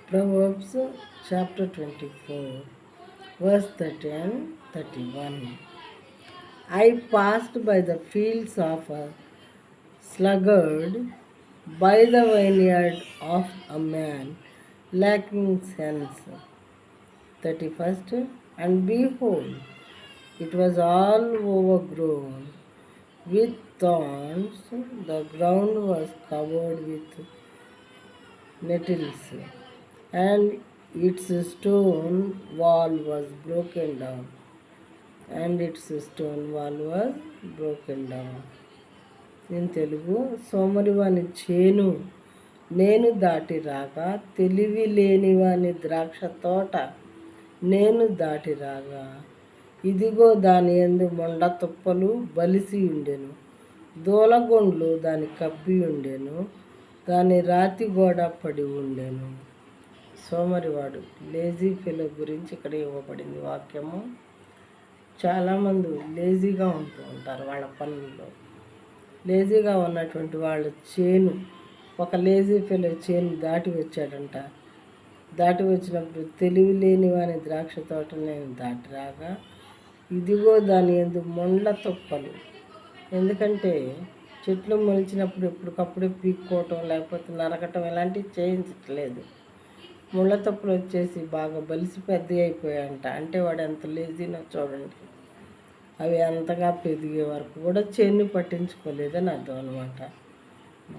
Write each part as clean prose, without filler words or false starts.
Proverbs chapter 24, verse 30 and 31. I passed by the fields of a sluggard, by the vineyard of a man lacking sense. 31st. And behold, it was all overgrown with thorns, the ground was covered with nettles, and its stone wall was broken down. In Telugu, సోమరివాని చేను నేను దాటి రాగా, తెలివి లేనివాని ద్రాక్ష తోట నేను దాటి రాగా, ఇదిగో దాని యందు మొండ తుప్పలు బలిసి ఉండెను, దూలగొండ్లు దాని కప్పి ఉండెను, దాని రాతి గోడ పడి ఉండెను. సోమరివాడు, లేజీ ఫెలో గురించి ఇక్కడ ఇవ్వబడింది వాక్యము. చాలామంది లేజీగా ఉంటూ ఉంటారు వాళ్ళ పనుల్లో. లేజీగా ఉన్నటువంటి వాళ్ళ చేను, ఒక లేజీ ఫెలో చేను దాటి వచ్చాడంట. దాటి వచ్చినప్పుడు తెలివి లేని వాని ద్రాక్ష తోట నేను దాటి రాగా, ఇదిగో దాని యందు మొండ్ల తుప్పలు. ఎందుకంటే చెట్లు మొలిచినప్పుడు ఎప్పటికప్పుడే పీక్కోవటం లేకపోతే నరకటం ఇలాంటివి చేయించట్లేదు. ముళ్ళ తుప్పలు వచ్చేసి బాగా బలిసి పెద్ద అయిపోయాయంట. అంటే వాడు ఎంత లేజీనో చూడండి. అవి అంతగా పెరిగే వరకు కూడా చేన్ని పట్టించుకోలేదని అర్థం అనమాట.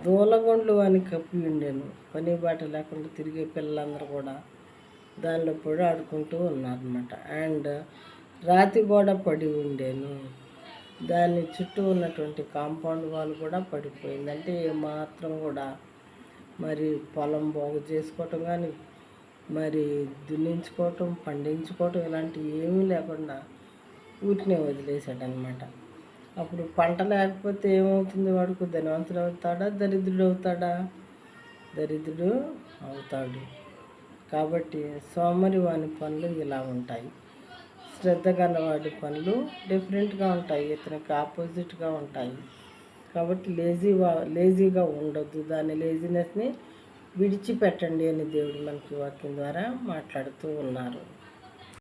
దూలగొండ్లు అని కప్పి ఉండేను, పని బాట లేకుండా తిరిగే పిల్లలందరూ కూడా దానిలో పడి ఆడుకుంటూ ఉన్నారనమాట. అండ్ రాతి గోడ పడి ఉండేను, దాని చుట్టూ ఉన్నటువంటి కాంపౌండ్ వాల్ కూడా పడిపోయింది. అంటే ఏమాత్రం కూడా మరి పొలం బాగు చేసుకోవటం కానీ, మరి దున్నించుకోవటం, పండించుకోవటం ఇలాంటివి ఏమీ లేకుండా ఊరినే వదిలేశాడనమాట. అప్పుడు పంట లేకపోతే ఏమవుతుంది? వాడుకు ధనవంతుడు అవుతాడా, దరిద్రుడు అవుతాడా? దరిద్రుడు అవుతాడు. కాబట్టి సోమరి వాని పనులు ఇలా ఉంటాయి, శ్రద్ధ గలవాడి పనులు డిఫరెంట్గా ఉంటాయి, ఇతనికి ఆపోజిట్గా ఉంటాయి. కాబట్టి లేజీగా ఉండొద్దు, దాని లేజినెస్ని విడిచిపెట్టండి అని దేవుడు మనకి వాక్యం ద్వారా మాట్లాడుతూ ఉన్నారు.